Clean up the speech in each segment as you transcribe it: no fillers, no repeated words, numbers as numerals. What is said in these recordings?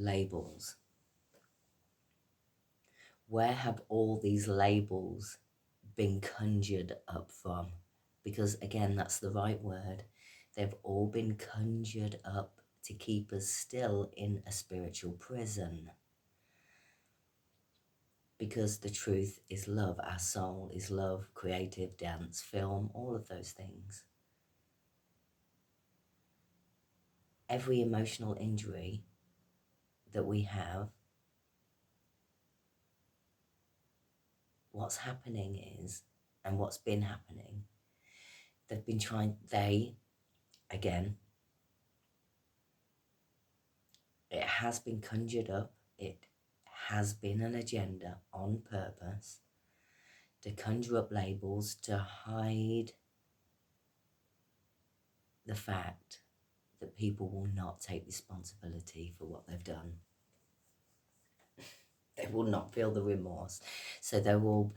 labels. Where have all these labels been conjured up from? Because again, that's the right word. They've all been conjured up to keep us still in a spiritual prison. Because the truth is love. Our soul is love, creative, dance, film, all of those things. Every emotional injury that we have, what's happening is, and what's been happening, again, it has been conjured up, it has been an agenda on purpose to conjure up labels to hide the fact that people will not take responsibility for what they've done. They will not feel the remorse. So they will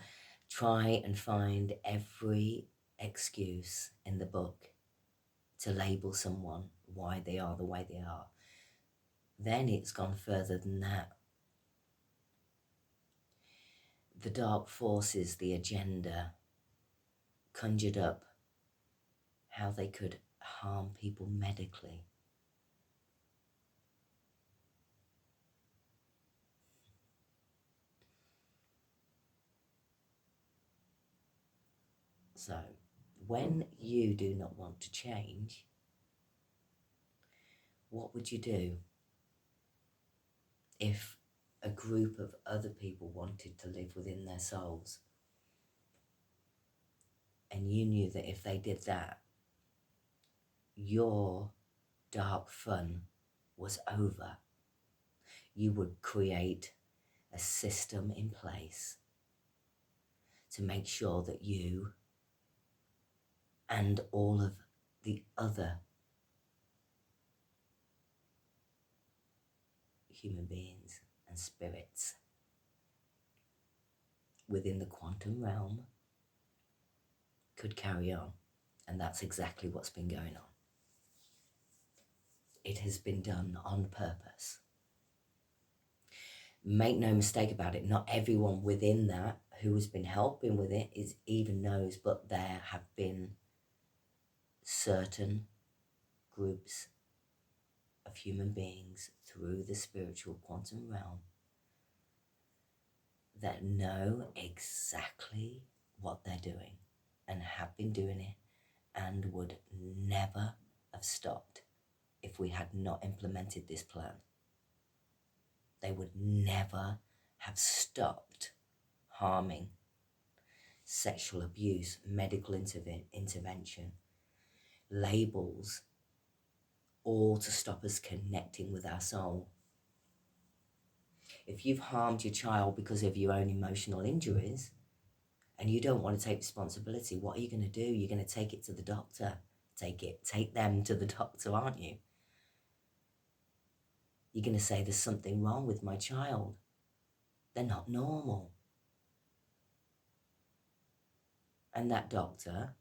try and find every excuse in the book to label someone why they are the way they are. Then it's gone further than that. The dark forces, the agenda, conjured up how they could harm people medically. So, when you do not want to change, what would you do if a group of other people wanted to live within their souls? And you knew that if they did that, your dark fun was over. You would create a system in place to make sure that you and all of the other human beings and spirits within the quantum realm could carry on. And that's exactly what's been going on. It has been done on purpose. Make no mistake about it, not everyone within that who has been helping with it even knows, but there have been certain groups of human beings through the spiritual quantum realm that know exactly what they're doing and have been doing it and would never have stopped if we had not implemented this plan. They would never have stopped harming, sexual abuse, medical intervention, labels, all to stop us connecting with our soul. If you've harmed your child because of your own emotional injuries and you don't want to take responsibility, what are you going to do? You're going to take it to the doctor. Take them to the doctor, aren't you? You're going to say there's something wrong with my child. They're not normal. And that doctor,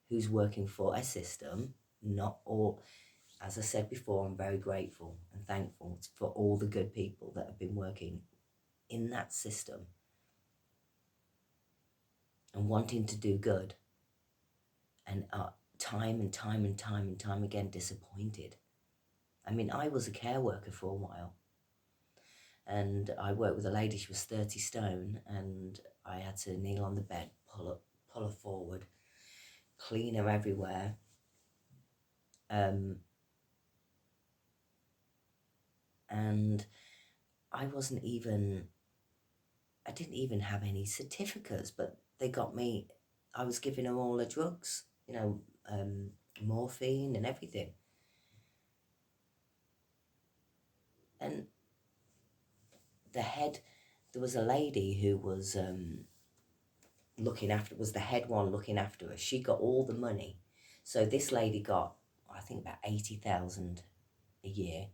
who's working for a system, not all, as I said before, I'm very grateful and thankful for all the good people that have been working in that system and wanting to do good, and time and time again disappointed. I mean, I was a care worker for a while, and I worked with a lady. She was 30 stone, and I had to kneel on the bed, pull her forward, clean her everywhere, and I didn't even have any certificates, but they got me. I was giving her all the drugs, morphine and everything. And there was a lady who was was the head one looking after her. She got all the money. So this lady got, I think, about 80,000 a year.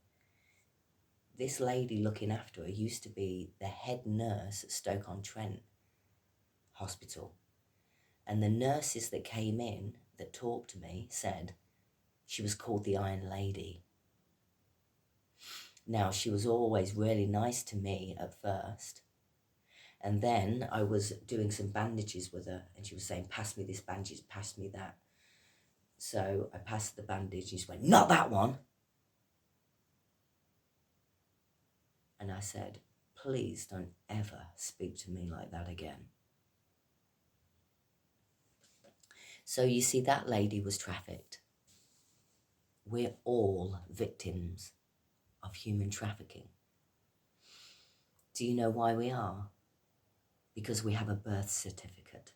This lady looking after her used to be the head nurse at Stoke-on-Trent Hospital. And the nurses that came in that talked to me said she was called the Iron Lady. Now, she was always really nice to me at first. And then I was doing some bandages with her, and she was saying, pass me this bandage, pass me that. So I passed the bandage, and she went, not that one. And I said, please don't ever speak to me like that again. So you see, that lady was trafficked. We're all victims of human trafficking. Do you know why we are? Because we have a birth certificate.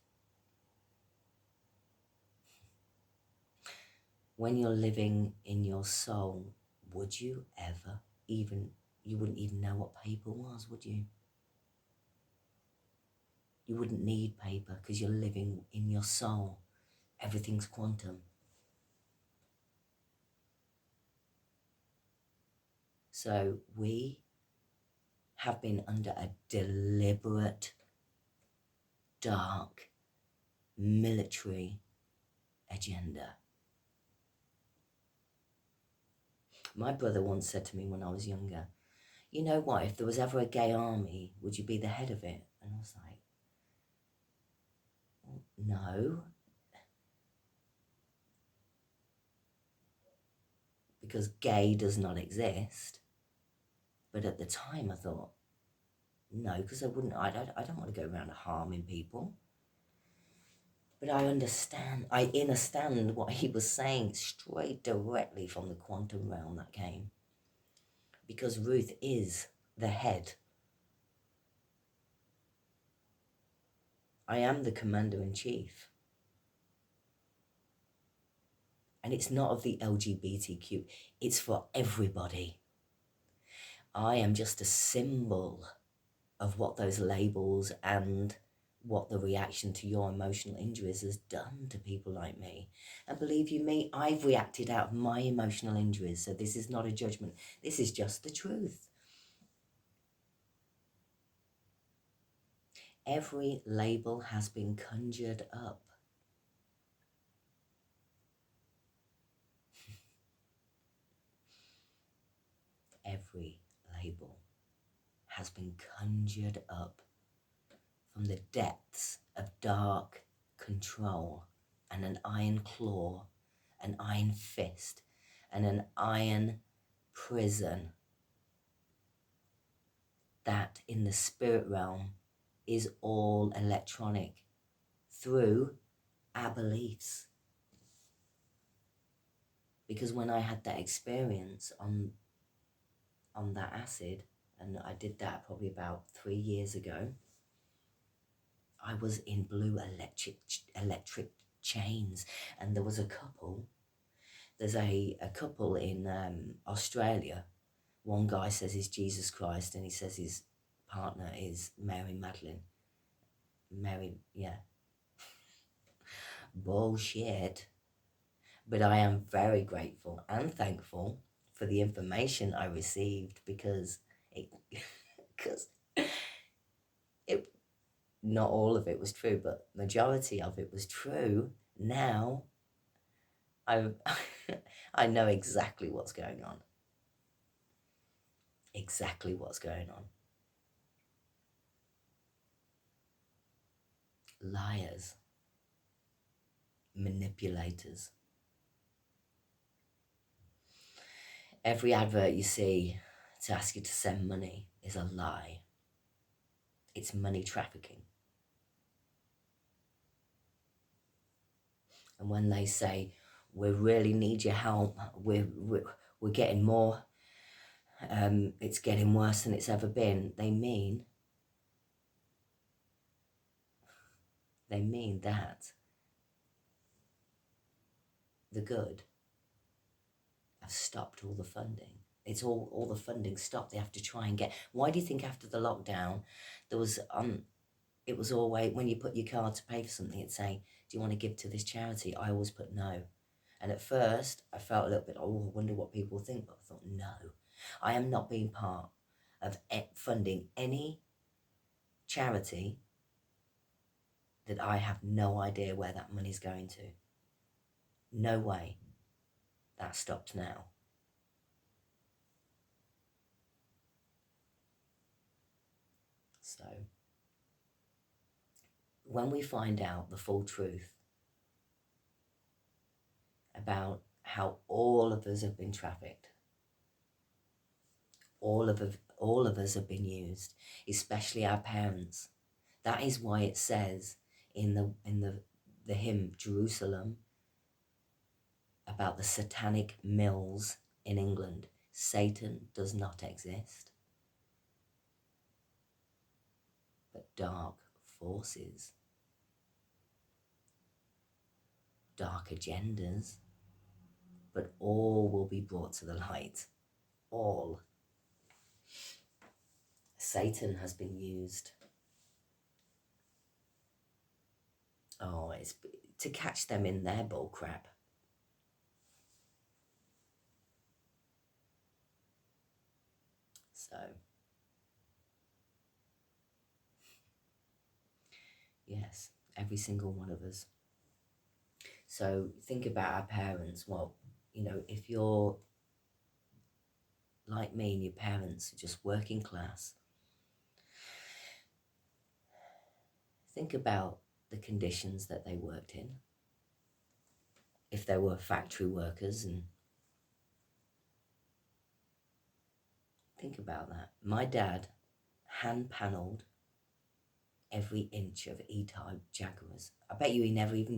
When you're living in your soul, would you ever you wouldn't even know what paper was, would you? You wouldn't need paper because you're living in your soul. Everything's quantum. So we have been under a deliberate, dark, military agenda. My brother once said to me when I was younger, you know what, if there was ever a gay army, would you be the head of it? And I was like, well, no. Because gay does not exist. But at the time I thought, no, because I don't want to go around harming people. But I understand what he was saying straight directly from the quantum realm that came. Because Ruth is the head. I am the commander-in-chief. And it's not of the LGBTQ, it's for everybody. I am just a symbol of what those labels and what the reaction to your emotional injuries has done to people like me. And believe you me, I've reacted out of my emotional injuries, so this is not a judgment. This is just the truth. Every label has been conjured up. Every label has been conjured up from the depths of dark control and an iron claw, an iron fist, and an iron prison that in the spirit realm is all electronic through our beliefs. Because when I had that experience on that acid, and I did that probably about 3 years ago, I was in blue electric chains, and there was a couple. There's a couple in Australia. One guy says he's Jesus Christ, and he says his partner is Mary Magdalene. Yeah. Bullshit. But I am very grateful and thankful for the information I received because not all of it was true, but majority of it was true. Now I know exactly what's going on. Exactly what's going on. Liars. Manipulators. Every advert you see to ask you to send money is a lie. It's money trafficking. And when they say, we really need your help, we're getting more, it's getting worse than it's ever been, they mean that the good have stopped all the funding. It's all the funding stopped. They have to try and get. Why do you think after the lockdown, there was it was always when you put your card to pay for something, it'd say, "Do you want to give to this charity?" I always put no, and at first I felt a little bit. Oh, I wonder what people think. But I thought, no, I am not being part of funding any charity that I have no idea where that money's going to. No way. That stopped now. So, when we find out the full truth about how all of us have been trafficked, all of us have been used, especially our parents. That is why it says in the hymn Jerusalem about the satanic mills in England, Satan does not exist, but dark forces, dark agendas, but all will be brought to the light. All. Satan has been used. Oh, it's to catch them in their bull crap. So, yes, every single one of us. So think about our parents. Well, if you're like me and your parents are just working class, think about the conditions that they worked in. If they were factory workers, and think about that. My dad hand panelled every inch of E-Type Jaguars. I bet you he never even